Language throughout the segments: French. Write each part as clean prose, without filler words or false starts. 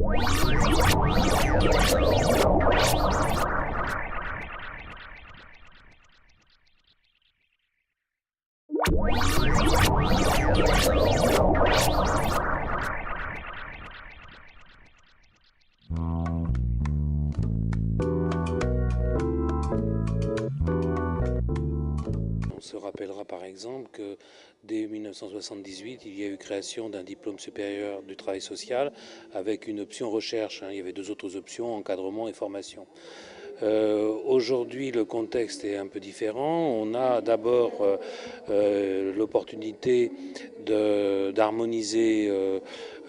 On se rappellera par exemple que dès 1978, il y a eu création d'un diplôme supérieur du travail social avec une option recherche. Il y avait deux autres options, encadrement et formation. Aujourd'hui, le contexte est un peu différent. On a d'abord l'opportunité d'harmoniser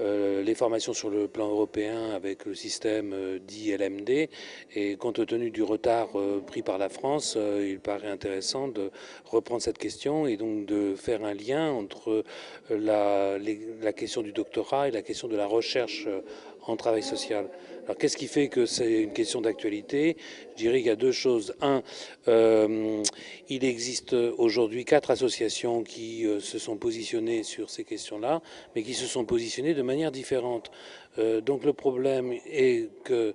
les formations sur le plan européen avec le système dit LMD. Et compte tenu du retard pris par la France, il paraît intéressant de reprendre cette question et donc de faire un lien entre la question du doctorat et la question de la recherche en travail social. Alors qu'est-ce qui fait que c'est une question d'actualité? Je dirais qu'il y a deux choses. Un, il existe aujourd'hui 4 associations qui se sont positionnées sur ces questions-là, mais qui se sont positionnées de manière différente. Donc le problème est que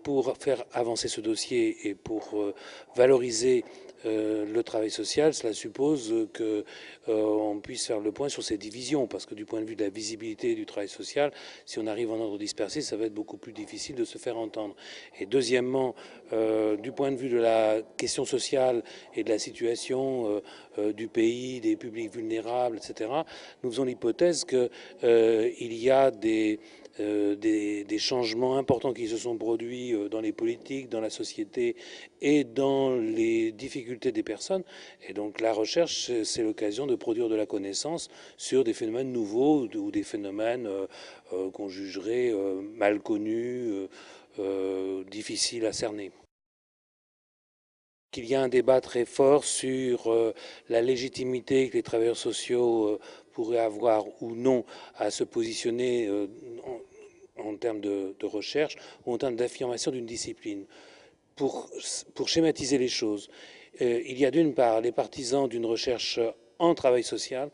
pour faire avancer ce dossier et pour valoriser le travail social, cela suppose qu'on puisse faire le point sur ces divisions, parce que du point de vue de la visibilité du travail social, si on arrive en ordre dispersé, ça va être beaucoup plus difficile de se faire entendre. Et deuxièmement, du point de vue de la question sociale et de la situation du pays, des publics vulnérables, etc., nous faisons l'hypothèse qu'il y a des changements importants qui se sont produits dans les politiques, dans la société et dans les difficultés des personnes. Et donc la recherche, c'est l'occasion de produire de la connaissance sur des phénomènes nouveaux ou des phénomènes qu'on jugerait mal connus, difficiles à cerner. Il y a un débat très fort sur la légitimité que les travailleurs sociaux pourraient avoir ou non à se positionner en termes de recherche ou en termes d'affirmation d'une discipline. Pour schématiser les choses, il y a d'une part les partisans d'une recherche en travail social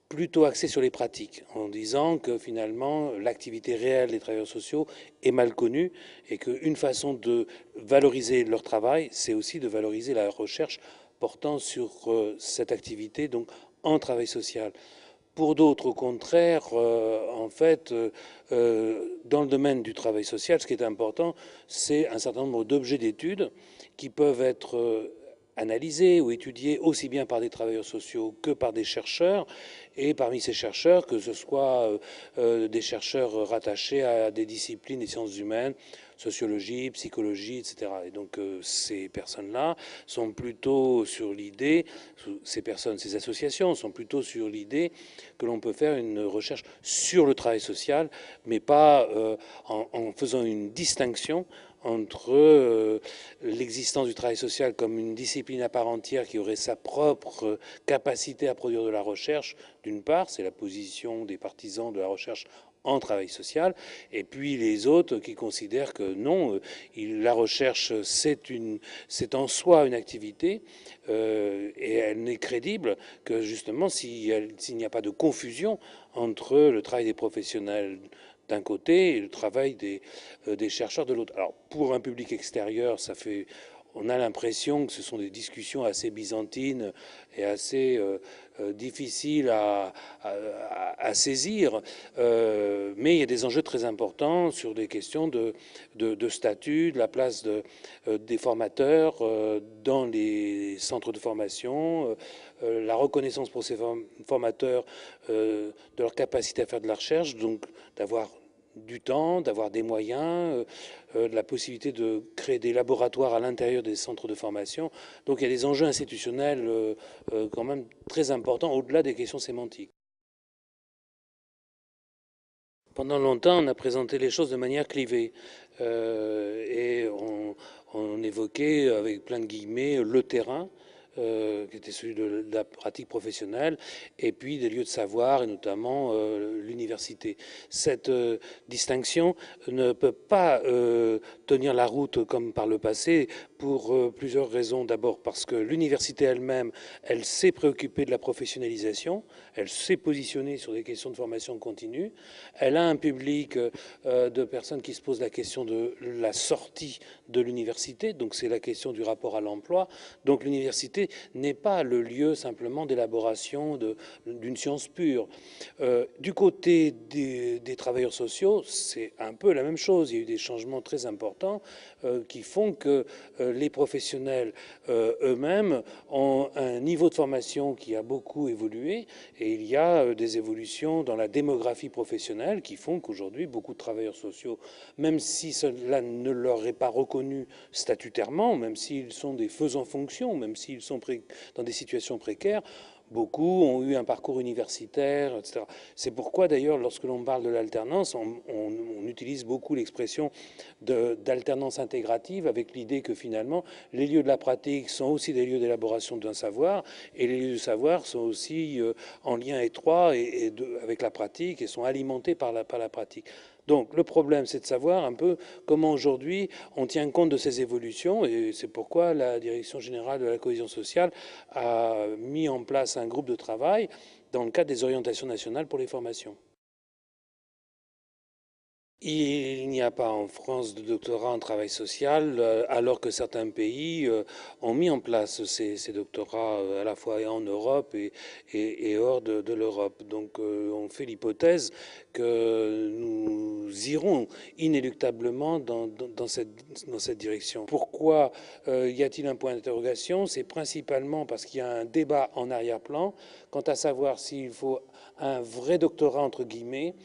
plutôt axée sur les pratiques, en disant que finalement l'activité réelle des travailleurs sociaux est mal connue et qu'une façon de valoriser leur travail, c'est aussi de valoriser la recherche portant sur cette activité, donc en travail social. Pour d'autres, au contraire, en fait, dans le domaine du travail social, ce qui est important, c'est un certain nombre d'objets d'études qui peuvent être analysés ou étudiés aussi bien par des travailleurs sociaux que par des chercheurs. Et parmi ces chercheurs, que ce soit des chercheurs rattachés à des disciplines des sciences humaines, sociologie, psychologie, etc. Et donc ces personnes-là sont plutôt sur l'idée, ces associations sont plutôt sur l'idée que l'on peut faire une recherche sur le travail social, mais pas en faisant une distinction entre l'existence du travail social comme une discipline à part entière qui aurait sa propre capacité à produire de la recherche, d'une part, c'est la position des partisans de la recherche en travail social, et puis les autres qui considèrent que non, la recherche c'est en soi une activité et elle n'est crédible que justement s'il n'y a pas de confusion entre le travail des professionnels d'un côté et le travail des chercheurs de l'autre. Alors pour un public extérieur, on a l'impression que ce sont des discussions assez byzantines et assez difficiles à saisir, mais il y a des enjeux très importants sur des questions de statut, de la place des formateurs dans les centres de formation, la reconnaissance pour ces formateurs de leur capacité à faire de la recherche, donc d'avoir du temps, d'avoir des moyens, de la possibilité de créer des laboratoires à l'intérieur des centres de formation. Donc il y a des enjeux institutionnels quand même très importants au-delà des questions sémantiques. Pendant longtemps, on a présenté les choses de manière clivée et on évoquait avec plein de guillemets le terrain qui était celui de la pratique professionnelle, et puis des lieux de savoir, et notamment l'université. Cette distinction ne peut pas tenir la route comme par le passé pour plusieurs raisons. D'abord parce que l'université elle-même, elle s'est préoccupée de la professionnalisation, elle s'est positionnée sur des questions de formation continue, elle a un public de personnes qui se posent la question de la sortie de l'université, donc c'est la question du rapport à l'emploi. Donc l'université n'est pas le lieu simplement d'élaboration d'une science pure. Du côté des travailleurs sociaux, c'est un peu la même chose. Il y a eu des changements très importants qui font que les professionnels eux-mêmes ont un niveau de formation qui a beaucoup évolué, et il y a des évolutions dans la démographie professionnelle qui font qu'aujourd'hui, beaucoup de travailleurs sociaux, même si cela ne leur est pas reconnu statutairement, même s'ils sont des faisans fonctions, même s'ils sont dans des situations précaires, beaucoup ont eu un parcours universitaire, etc. C'est pourquoi d'ailleurs, lorsque l'on parle de l'alternance, on utilise beaucoup l'expression d'alternance intégrative, avec l'idée que finalement, les lieux de la pratique sont aussi des lieux d'élaboration d'un savoir, et les lieux du savoir sont aussi en lien étroit avec la pratique et sont alimentés par la pratique. Donc le problème, c'est de savoir un peu comment aujourd'hui on tient compte de ces évolutions, et c'est pourquoi la Direction générale de la cohésion sociale a mis en place un groupe de travail dans le cadre des orientations nationales pour les formations. Il n'y a pas en France de doctorat en travail social, alors que certains pays ont mis en place ces doctorats à la fois en Europe et hors de l'Europe. Donc on fait l'hypothèse que nous irons inéluctablement dans cette direction. Pourquoi y a-t-il un point d'interrogation? C'est principalement parce qu'il y a un débat en arrière-plan quant à savoir s'il faut un vrai doctorat, entre guillemets,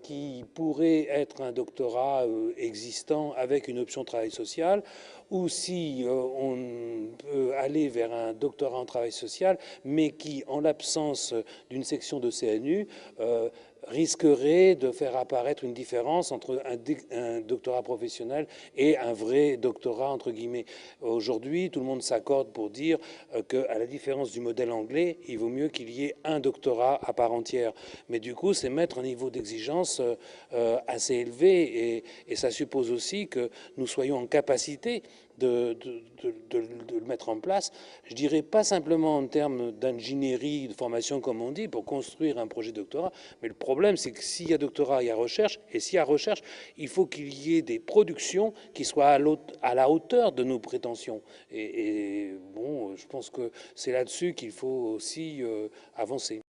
qui pourrait être un doctorat existant avec une option travail social, ou si on peut aller vers un doctorat en travail social, mais qui, en l'absence d'une section de CNU, risquerait de faire apparaître une différence entre un doctorat professionnel et un vrai doctorat, entre guillemets. Aujourd'hui, tout le monde s'accorde pour dire qu'à la différence du modèle anglais, il vaut mieux qu'il y ait un doctorat à part entière. Mais du coup, c'est mettre un niveau d'exigence assez élevé, et ça suppose aussi que nous soyons en capacité de le mettre en place. Je dirais pas simplement en termes d'ingénierie, de formation comme on dit, pour construire un projet de doctorat, mais le problème c'est que s'il y a doctorat, il y a recherche, et s'il y a recherche, il faut qu'il y ait des productions qui soient à la hauteur de nos prétentions. Et bon, je pense que c'est là-dessus qu'il faut aussi avancer.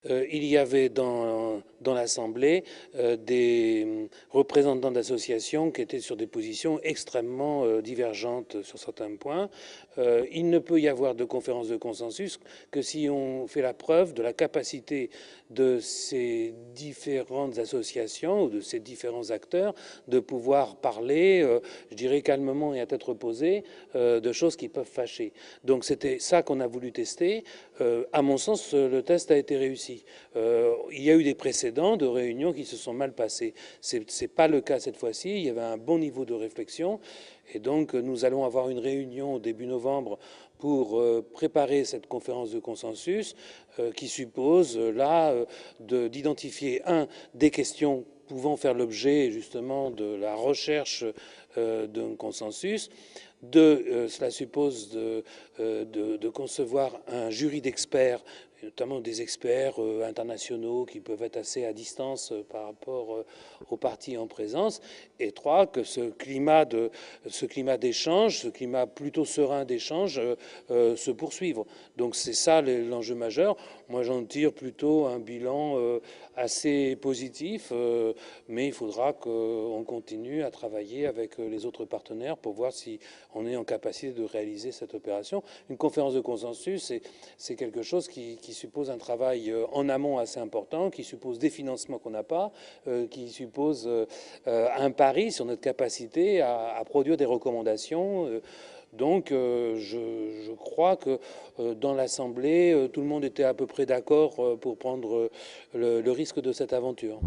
Il y avait dans l'Assemblée des représentants d'associations qui étaient sur des positions extrêmement divergentes sur certains points. Il ne peut y avoir de conférence de consensus que si on fait la preuve de la capacité de ces différentes associations ou de ces différents acteurs de pouvoir parler, je dirais calmement et à tête reposée, de choses qui peuvent fâcher. Donc c'était ça qu'on a voulu tester. À mon sens, le test a été réussi. Il y a eu des précédents de réunions qui se sont mal passées. C'est pas le cas cette fois-ci. Il y avait un bon niveau de réflexion, et donc nous allons avoir une réunion au début novembre pour préparer cette conférence de consensus qui suppose là d'identifier des questions pouvant faire l'objet justement de la recherche d'un consensus. Cela suppose de concevoir un jury d'experts, notamment des experts internationaux qui peuvent être assez à distance par rapport aux partis en présence. Et trois, que ce climat d'échange, ce climat plutôt serein d'échange se poursuive. Donc c'est ça l'enjeu majeur. Moi j'en tire plutôt un bilan assez positif, mais il faudra qu'on continue à travailler avec les autres partenaires pour voir si on est en capacité de réaliser cette opération. Une conférence de consensus, c'est quelque chose qui suppose un travail en amont assez important, qui suppose des financements qu'on n'a pas, qui suppose un pari sur notre capacité à produire des recommandations. Donc je crois que dans l'Assemblée, tout le monde était à peu près d'accord pour prendre le risque de cette aventure.